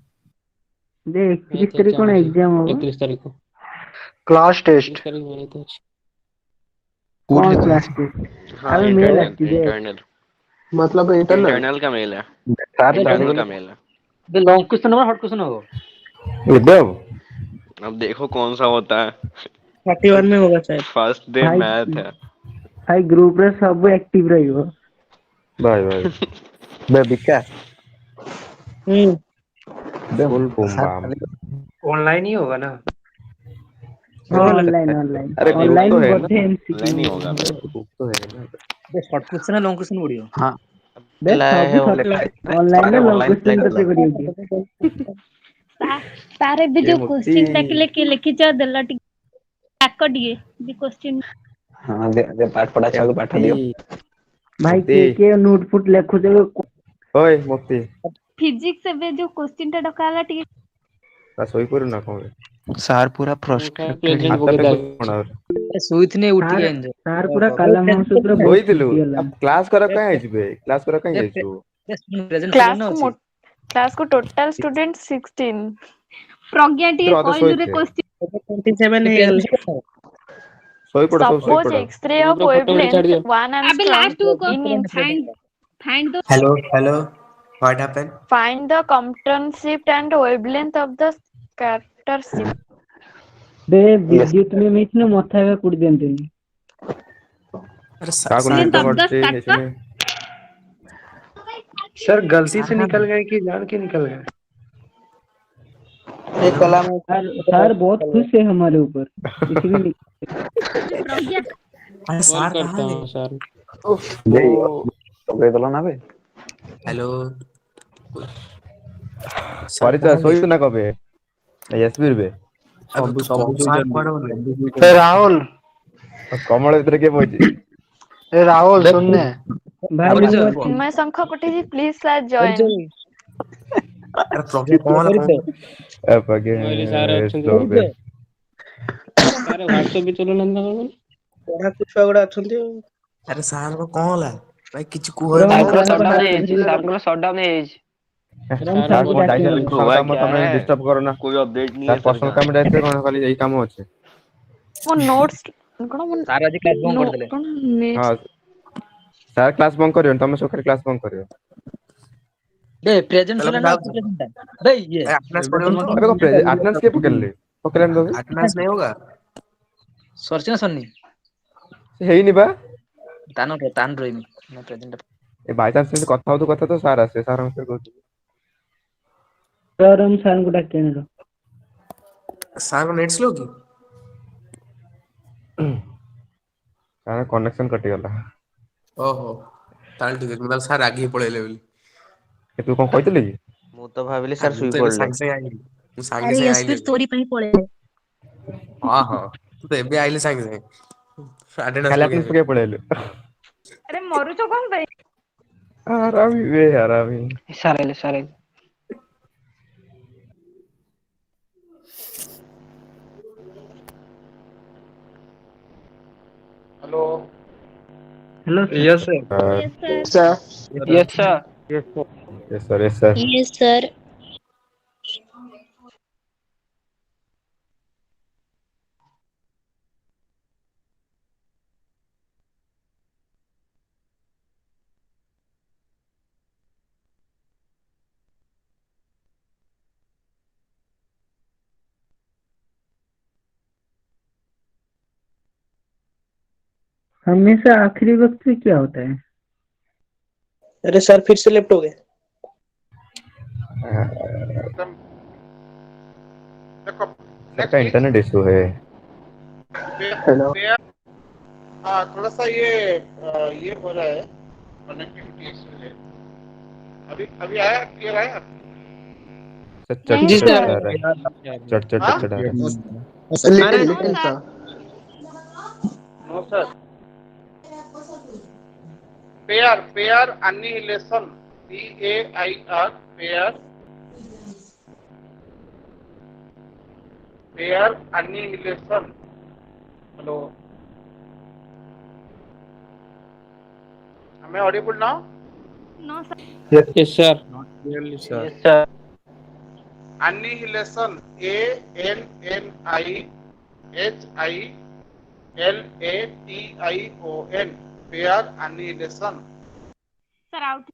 जे 21 तारीख को एग्जाम होगा? 31 तारीख को क्लास टेस्ट. 31 तारीख मैंने तो कौन क्लास टेस्ट? हाँ अभी मेल इंटरनल आती है। इंटरनल मतलब इंटरनल. इंटरनल का मेल है साथ इंटरनल का मेल है लॉन्ग क्वेश्चन होगा शॉर्ट क्वेश्चन होगा? उद्धव अब देखो कौन सा होता है 31 में होगा शायद। फर्स्ट डे भाई- मैथ है भाई ग्रुप रे सब एक्टिव रहियो। भाई भाई बे बिका फुल बूम बम. ऑनलाइन ही होगा ना? ऑनलाइन अरे ग्रुप ऑनलाइन तो है बहुत ना. ऑनलाइन ही होगा ग्रुप तो है ना. शॉर्ट क्वेश्चन है लॉन्ग क्वेश्न बढ़ियो? हाँ बे सब ऑनलाइन में लोग क्वेश्चन करते करियो। तारे भी जो क्वेश्चन टाक लेके लिखिच देला टाक दिए भी क्वेश्चन हाँ दे पाठ पढ़ा छागो पाठ दियो. भाई के नोट फुट लिखो जो ओए मुक्ति फिजिक्स में जो क्वेश्चन टा डकाला टी सोई करू ना कौन सार पूरा फ्रस्ट्रेटेड प्रेजेंट हाथ पे बगैर कुछ पड़ा सुइथने उठी एंजो सार पूरा काला माउस पूरा होई दिलु. अब क्लास करा कहीं आइबे क्लास करा कहीं आइबो. प्रेजेंट क्लास को टोटल स्टूडेंट 16 प्रज्ञा टी फिर आधे कहलु रे सोई थे. क्वेश्चन 27 है। सोई पड़ो सब सोई suppose पड़ो. x-ray of ग्रुप पे फोटो wavelength छाड़ दियो. 1 अबे लास्ट angstrom को in find Find the Hello. What happened? Find the Compton shift and wavelength of the scatter shift. ବେ ବିଦ୍ୟୁତ में ମିଶିନ ମଥା ଏବେ କୁଡ଼ି ଦିଅନ୍ତିନି। wavelength of the scatter. Sir गलती से निकल गए कि जान के निकल गए? सर बहुत खुश है हमारे ऊपर, इसलिए प्रज्ञा कॉल करता हूँ सर। हेलो ପରିଚୟ ଶୋଇଛୁ ନା କବେ ଏସବି ରେ राहुल କମଳ ଭିତରେ କିଏ ବଇଛି? राहुल सुनने भाई नंबर मैं शंख कोटी जी प्लीज सर जॉइन। अरे प्रज्ञा कौन मोहिनी ସାର୍ ଅଛନ୍ତି। ସାର୍ ହ୍ୱାଟ୍ସଆପ ବି ଚଲଉନାହାନ୍ତି ତାଙ୍କର। ପଢାକୁ ଛୁଆ ଗୁଡା ଅଛନ୍ତି ଆଉ। अरे सार को कौन होला भाई किछ कुह ସାର୍ଙ୍କର ସଟଡାଉନ ହେଇଯାଇଛି। ସାର୍ଙ୍କର ସଟଡାଉନ ହେଇଯାଇଛି। ସାର୍ କଣ ଯାଇଛନ୍ତି ପର୍ସନାଲ କାମ, ତମେ ଡିଷ୍ଟର୍ବ କର ନା। कोई अपडेट नहीं है ସାର୍ ପର୍ସନାଲ କାମ ଯାଇଥିଲେ କଣ ଖାଲି ଏଇ କାମ ଅଛି? ମୋ ନୋଟ୍स କଣ ମୋ ସାର୍ ଆଜି କ୍ଲାସ ବନ୍ଦ କରିଦେଲେ। କଣ ହଁ ସାର୍ କ୍ଲାସ ବନ୍ଦ କରିବେନି, ତମେ ସବୁ ଖାଲି କ୍ଲାସ ବନ୍ଦ କରିବ। ବେ ପ୍ରେଜେଣ୍ଟ ଥିଲା ନା ପ୍ରେଜେଣ୍ଟ ବେ ଇଏ अटेंडेंस पड़ेगा ଏବେ କଣ ଆଟେଣ୍ଡାନ୍ସ କିଏ ପକେଇଲେ? ପକେଇଲେନି ତ अटेंडेंस नहीं होगा ସରିଛି ନା ସରିନି? ହେଇନି ବା। ତାନ ରହିନି ନା ପ୍ରେଜେଣ୍ଟ। ଏ ବାଇଚାନ୍ସ ସେମିତି କଥା ହଉଛୁ କଥା ତ ସାର୍ ଆସିବେ, ସାର୍ ଙ୍କ ସହିତ କହୁଛୁ। सर हम सर को डाक्टे न सार को नेट स्लो की ସାର୍ କନେକ୍ସନ କଟିଗଲା। ओहो ताल ठीक है मतलब सार आगे पळेले बोली ତୁ କଣ କହିଥିଲୁ କି? ମୁଁ ତ ଭାବିଲି ସାର୍ ଶୋଇ तो ପଡିଲେ। सांग से आइली तू सांग ଆରେ से ଏସପି आइले ଷ୍ଟୋରି ପାଇଁ ପଳେଇଲେ। हां हां तू तो एबे आइले सांग से अटेंडेंस ଖାଲି पके ଆଟେଣ୍ଡାନ୍ସ ପକେଇ ପଳେଇଲୁ। अरे मरुଛ कौन भाई? ଆରାମି ବେ ଆରାମି। ସାର୍ ଆଇଲେ। Hello hello yes sir Yes, sir. Yes sir. Yes sir yes sir. Yes, sir. हमेशा आखिरी वक्त में क्या होता है? अरे सर फिर से लेफ्ट हो गए। देखो सर का इंटरनेट इशू है। हेलो हाँ थोड़ा सा ये हो रहा है, कनेक्टिविटी इशू है। अभी आया, क्लियर आया? नहीं सर। चट आ रहा है। लिटिल सा no sir. Pair annihilation, PAIR pair annihilation। Hello, am I audible now? No, sir. Yes, sir. Yes sir. Annihilation, ANNIHILATION, pair annihilation। Sir, out.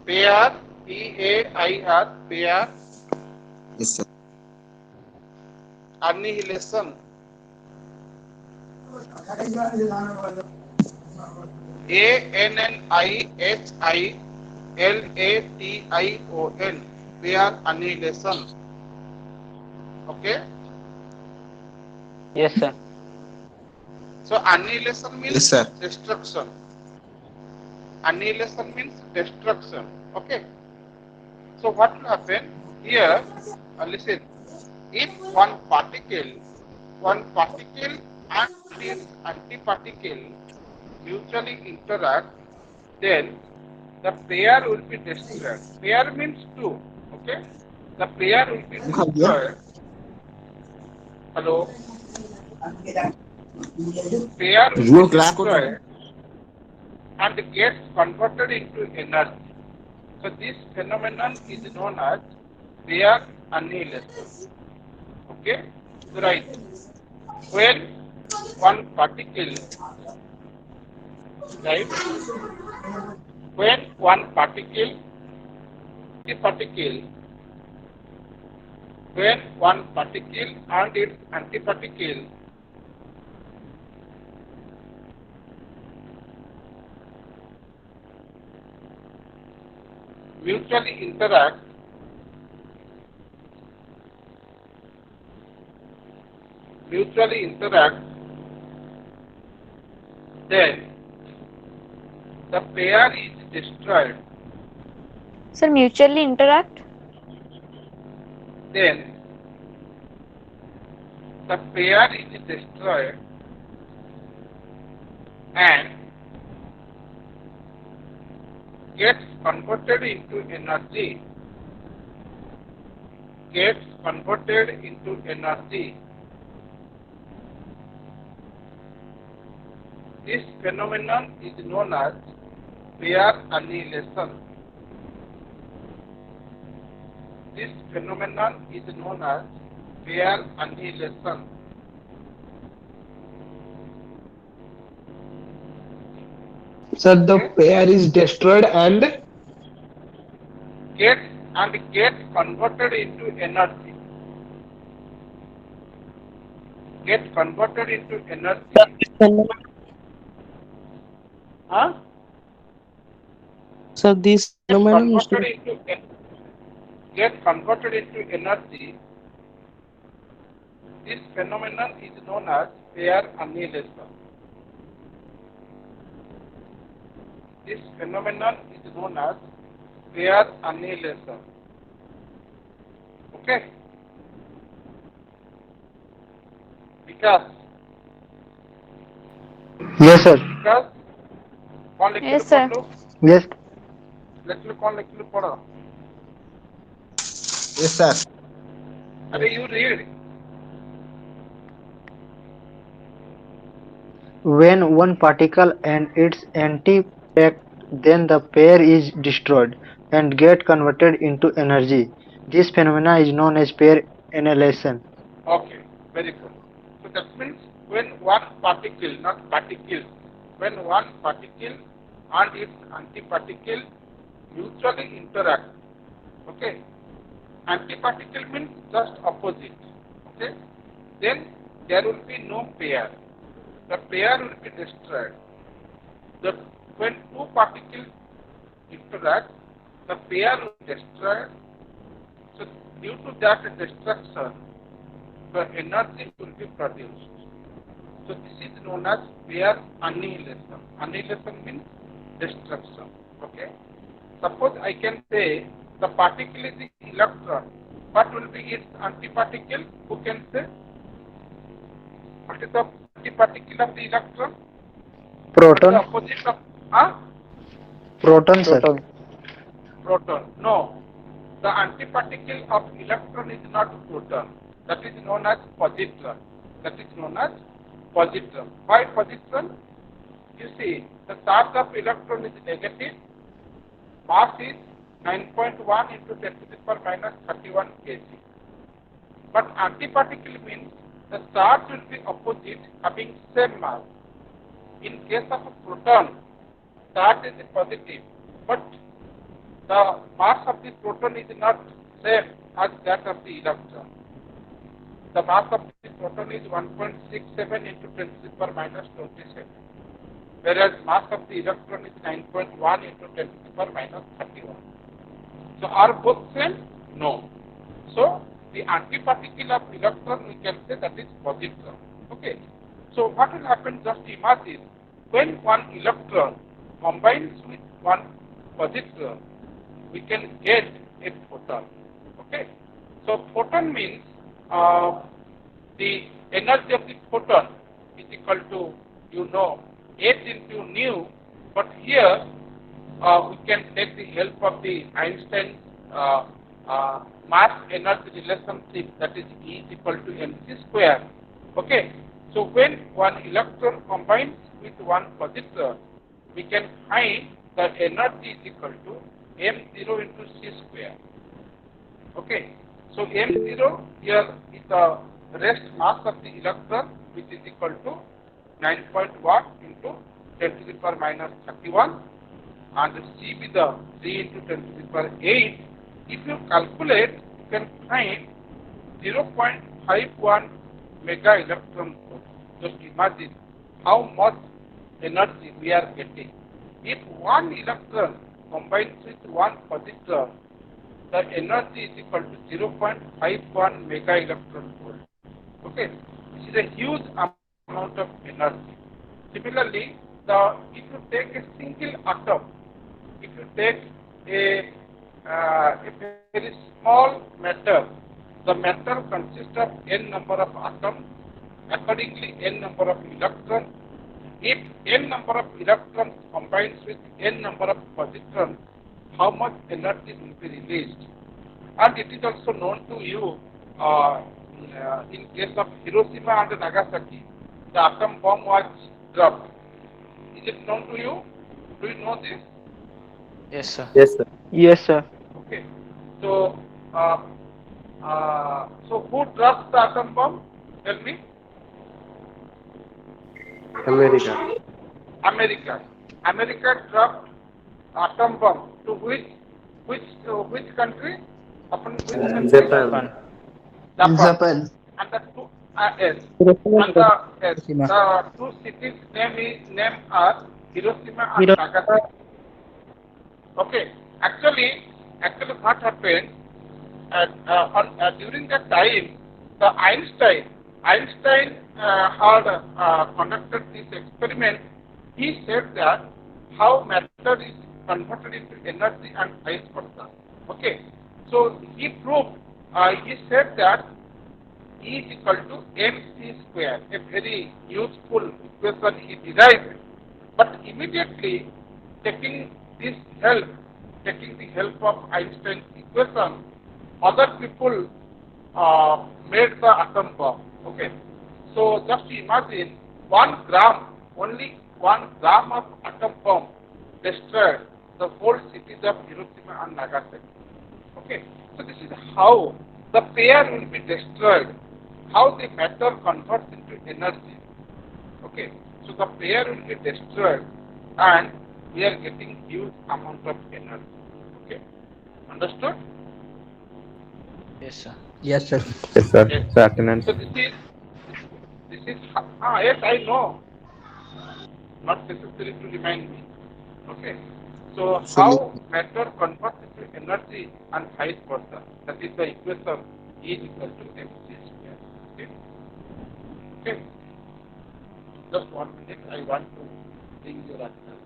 Pair PAIR pair annihilation, ANNIHILATION, pair annihilation। Okay, yes sir. so annihilation means destruction. Annihilation means destruction. Okay, so what will happen here? Listen, if one particle and its antiparticle mutually interact, then the pair will be destroyed. Pair means two. Okay, the pair will be destroyed. Hello, pair will be destroyed and gets converted into energy. So this phenomenon is known as pair annihilation. Okay, so right, when one particle right? When one particle, when one particle and its antiparticle mutually interact, then the pair is destroyed. Sir, mutually interact? Then the pair is destroyed and gets converted into energy. This phenomenon is known as pair annihilation. Sir, the pair is destroyed and Gets converted into energy. Huh? So this phenomenon is to Get converted into energy. This phenomenon is known as pair annihilation. Okay? Because Yes, sir. Yes, sir. Yes. yes, sir. You read. When one particle and its antipack, then the pair is destroyed and get converted into energy. This phenomena is known as pair annihilation. Okay, very good. So that means when one particle, not particles, when one particle and its antiparticle mutually interact, okay, antiparticle means just opposite, okay, then there will be no pair. The pair will be destroyed. When two particles interact, the pair will be destroyed. So due to that destruction, the energy will be produced. So this is known as pair annihilation. Annihilation means destruction. Okay. Suppose I can say the particle is the electron. What will be its antiparticle? Who can say? What is the antiparticle of the electron? Proton. What is the opposite of Proton, sir. Proton. No. The antiparticle of electron is not proton. That is known as positron. Why positron? You see, the charge of electron is negative. Mass is 9.1 into 10 to the power minus 31 kg. But antiparticle means the charge will be opposite, having same mass. In case of a proton, charge is positive, but the mass of the proton is not same as that of the electron. The mass of the proton is 1.67 into 10 to the power minus 27, whereas mass of the electron is 9.1 into 10 to the power minus 31. So are both same? No. So the antiparticle of electron, we can say that is positron. Okay. So what will happen? Just imagine when one electron combines with one positron, we can get a photon. Okay. So photon means the energy of the photon is equal to, h into nu, but here we can take the help of the Einstein mass energy relationship, that is E is equal to mc square. Okay. So when one electron combines with one positron, we can find the energy is equal to m0 into c square. Okay. So m0 here is the rest mass of the electron, which is equal to 9.1 into 10 to the power minus 31, and C with the 3 into 10 to the power 8. If you calculate, you can find 0.51 mega electron volt. Just imagine how much energy we are getting. If one electron combines with one positron, the energy is equal to 0.51 mega electron volt. Okay, this is a huge amount of energy. Similarly, if you take a single atom, if you take a very small matter, the matter consists of n number of atoms, accordingly n number of electrons. If n number of electrons combines with n number of positrons, how much energy will be released? And it is also known to you in case of Hiroshima and Nagasaki, the atom bomb was dropped. Is it known to you? Do you know this? Yes, sir. Yes, sir. Yes, sir. Okay. So, who dropped the atom bomb? Tell me. America. America dropped atom bomb to which country? Upon which country? Japan. Japan. And the two the two cities name are Hiroshima and Nagasaki. Okay. Actually, what happened during that time? The Einstein had conducted this experiment. He said that how matter is converted into energy and vice versa. Okay. So he proved. He said that E is equal to mc square. A very useful equation he derived. But immediately taking the help of Einstein's equation, other people made the atom bomb. Okay. So just imagine 1 gram, only 1 gram of atom bomb destroyed the whole cities of Hiroshima and Nagasaki. Okay. So this is how the pair will be destroyed, how the matter converts into energy. Okay. So the pair will be destroyed and we are getting huge amount of energy. Okay. Understood? Yes, sir. Yes, sir. Yes, sir. Yes. Certainly. So this is yes, I know. Not necessary to remind me. Okay. So how matter converts into energy and vice versa. That is the equation E is equal to mc square. Okay. Okay. Just 1 minute. I want to bring your attention.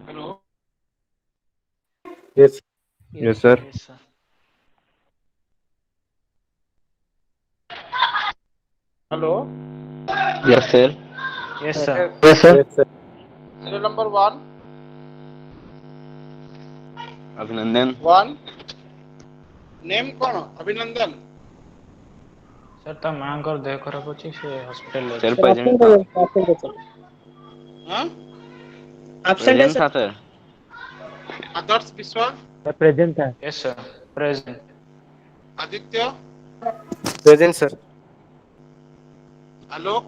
Hello. Yes. Yes, sir. Yes, sir. Hello. Yes, sir. Yes, sir. Yes, sir. Yes, sir. Serial number 1. Abhinandan. 1. Name कौन? अभिनंदन. Sir ता मांकर देह खराब अछि से hospital ले. Sir, present था. हाँ? Present था, sir. आदर्श विश्वास. Present, sir. Yes, sir. Present. Aditya. Present, sir. आलोक.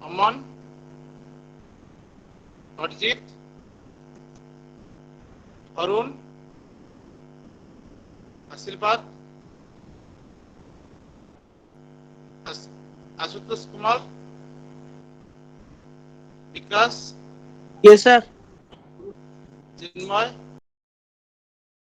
अमन. अरिजीत. अरुण. आशीर्वाद. आशुतोष कुमार. विकास. Yes, sir. चिन्मय.